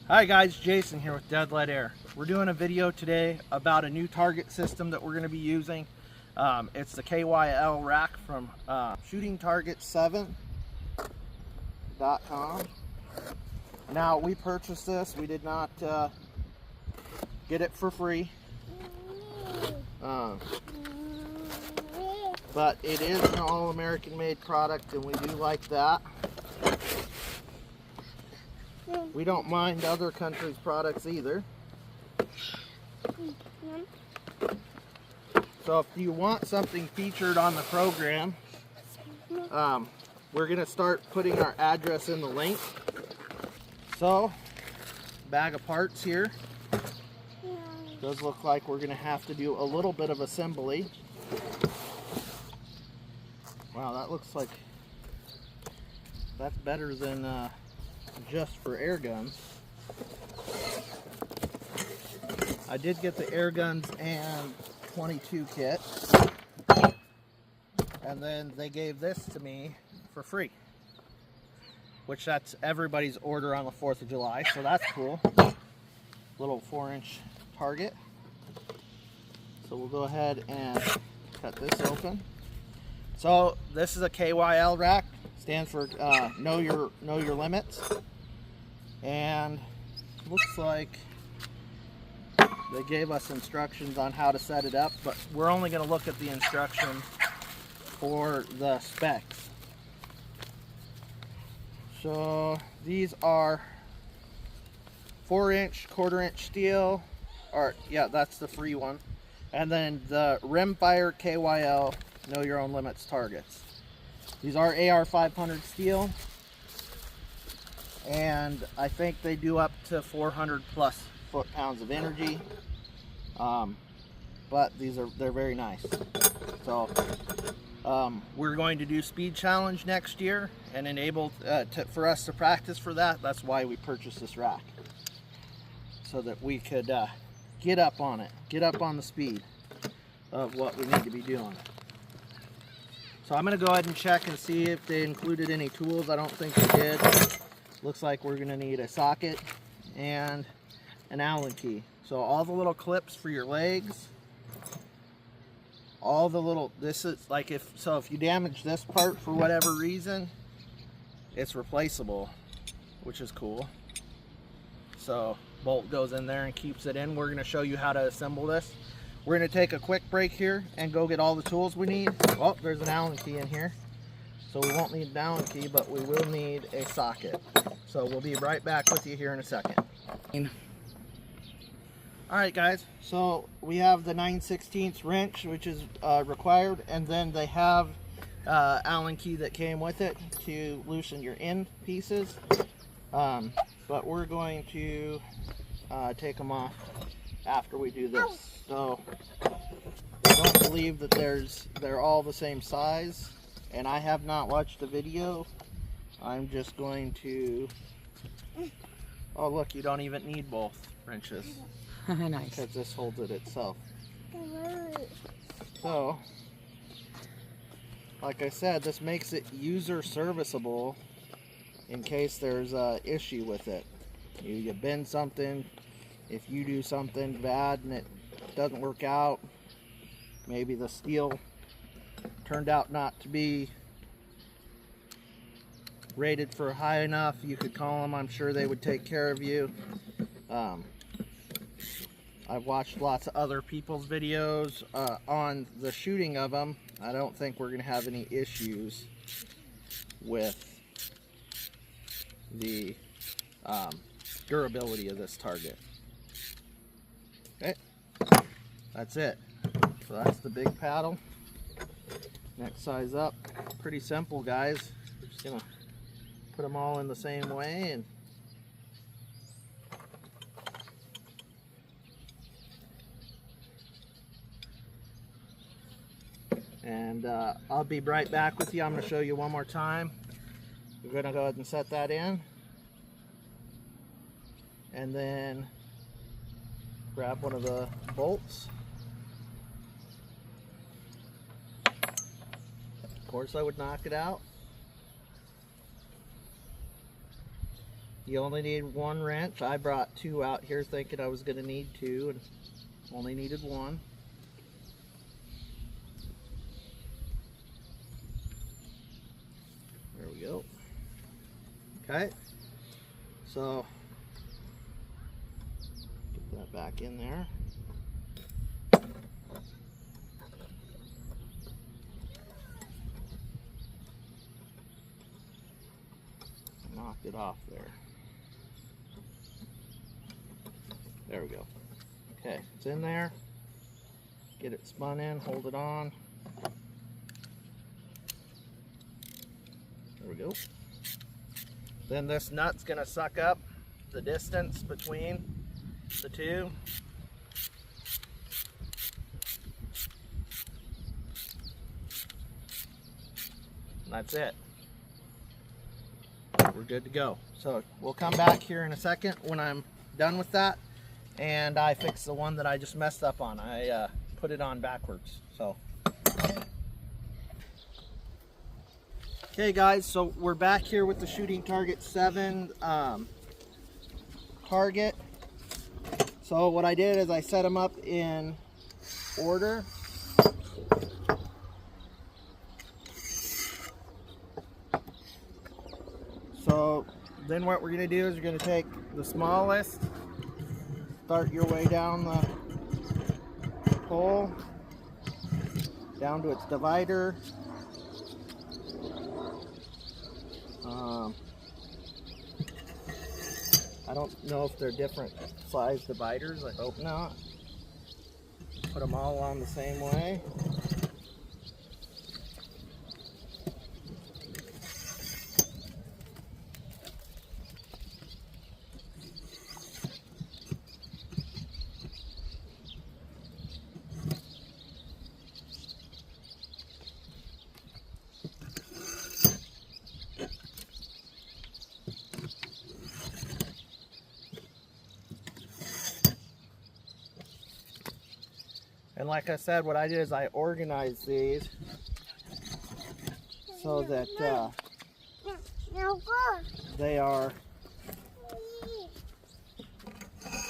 Hi guys, Jason here with Dead Lead Air. We're doing a video today about a new target system that we're going to be using. It's the KYL rack from shootingtarget7.com. Now, we purchased this. We did not get it for free. But it is an all-American made product and we do like that. We don't mind other countries' products either. So if you want something featured on the program, we're going to start putting our address in the link. So, bag of parts here. Does look like we're going to have to do a little bit of assembly. Wow, that looks like that's better than just for air guns. I did get the air guns and 22 kit, and then they gave this to me for free, which that's everybody's order on the 4th of July, so that's cool. Little 4-inch target. So we'll go ahead and cut this open. So this is a KYL rack. Stands for know your limits, and looks like they gave us instructions on how to set it up, but we're only going to look at the instructions for the specs. So these are 4-inch, 1/4-inch steel, or yeah, that's the free one, and then the Rimfire KYL know your own limits targets. These are AR500 steel, and I think they do up to 400 plus foot-pounds of energy. But they're very nice. So we're going to do speed challenge next year, and enable for us to practice for that. That's why we purchased this rack, so that we could get up on it, get up on the speed of what we need to be doing. So I'm going to go ahead and check and see if they included any tools. I don't think they did. Looks like we're going to need a socket and an Allen key. So all the little clips for your legs, all the little, this is like if you damage this part for whatever reason, it's replaceable, which is cool. So bolt goes in there and keeps it in. We're going to show you how to assemble this. We're going to take a quick break here and go get all the tools we need. Oh, there's an Allen key in here. So we won't need an Allen key, but we will need a socket. So we'll be right back with you here in a second. Alright guys, so we have the 9/16 wrench, which is required, and then they have Allen key that came with it to loosen your end pieces. But we're going to take them off after we do this. So I don't believe that they're all the same size, and I have not watched the video. I'm just going to, oh look, you don't even need both wrenches. Nice. Because this holds it itself. So, like I said, this makes it user serviceable in case there's an issue with it. You bend something, if you do something bad and it doesn't work out, maybe the steel turned out not to be rated for high enough, you could call them. I'm sure they would take care of you. I've watched lots of other people's videos on the shooting of them. I don't think we're going to have any issues with the durability of this target. Okay, that's it. So that's the big paddle. Next size up. Pretty simple, guys. Just gonna put them all in the same way, and I'll be right back with you. I'm going to show you one more time. We're going to go ahead and set that in, and then grab one of the bolts. Of course I would knock it out. You only need one wrench. I brought two out here thinking I was going to need two and only needed one. There we go. Okay, so get that back in there. Knocked it off there. There we go. Okay, it's in there. Get it spun in, hold it on. There we go. Then this nut's gonna suck up the distance between the two. And that's it. We're good to go. So we'll come back here in a second when I'm done with that, and I fix the one that I just messed up on. I put it on backwards. So okay guys, so we're back here with the Shooting Target 7 target. So what I did is I set them up in order. So then what we're going to do is we're going to take the smallest, start your way down the pole, down to its divider. I don't know if they're different size dividers, I hope not. Put them all on the same way. And like I said, what I did is I organized these so that they are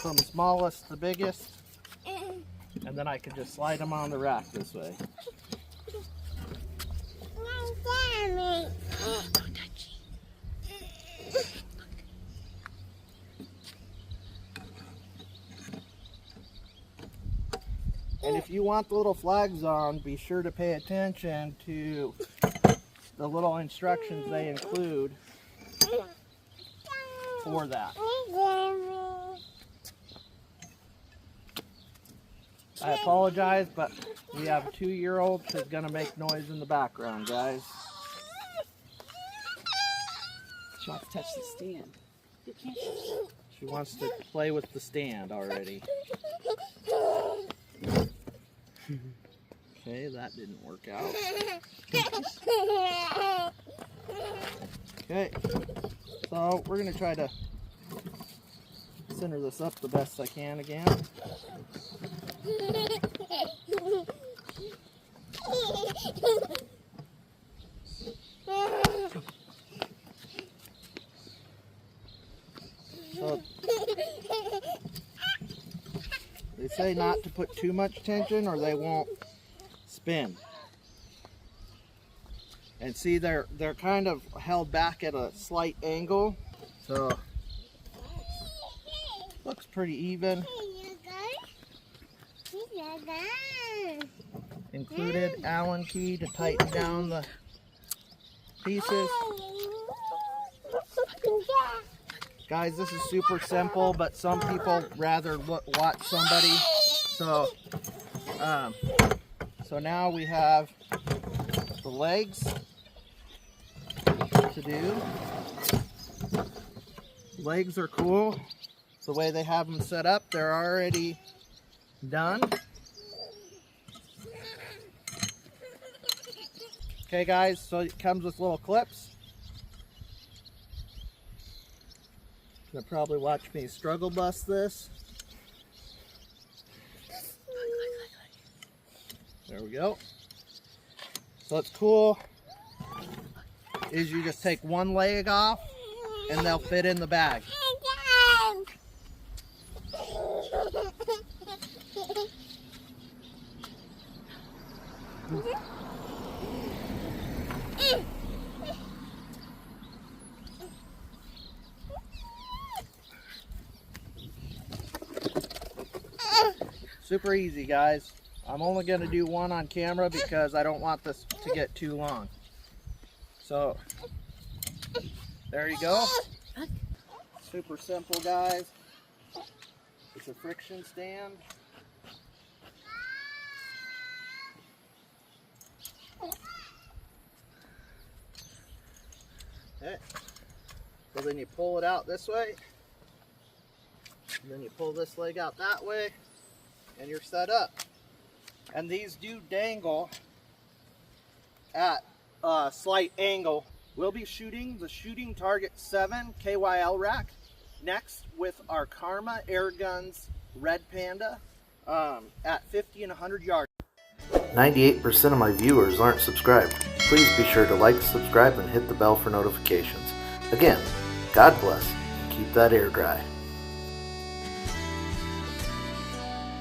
from smallest to biggest, and then I could just slide them on the rack this way. And if you want the little flags on, be sure to pay attention to the little instructions they include for that. I apologize, but we have a 2-year-old who's going to make noise in the background, guys. She wants to touch the stand. She wants to play with the stand already. Okay, that didn't work out. Okay, so we're going to try to center this up the best I can again. So, they say not to put too much tension or they won't spin. And see, they're kind of held back at a slight angle, so looks pretty even. Included Allen key to tighten down the pieces. Guys, this is super simple, but some people rather watch somebody. So, so now we have the legs to do. Legs are cool. The way they have them set up, they're already done. Okay guys, so it comes with little clips. You'll probably watch me struggle bust this. There we go. So what's cool is you just take one leg off and they'll fit in the bag. Super easy, guys. I'm only going to do one on camera because I don't want this to get too long. So, there you go. Super simple, guys. It's a friction stand. Okay. So then you pull it out this way. And then you pull this leg out that way. And you're set up. And these do dangle at a slight angle. We'll be shooting the Shooting Target 7 KYL rack next with our Karma Air Guns Red Panda at 50 and 100 yards. 98% of my viewers aren't subscribed. Please be sure to like, subscribe, and hit the bell for notifications. Again, God bless. Keep that air dry.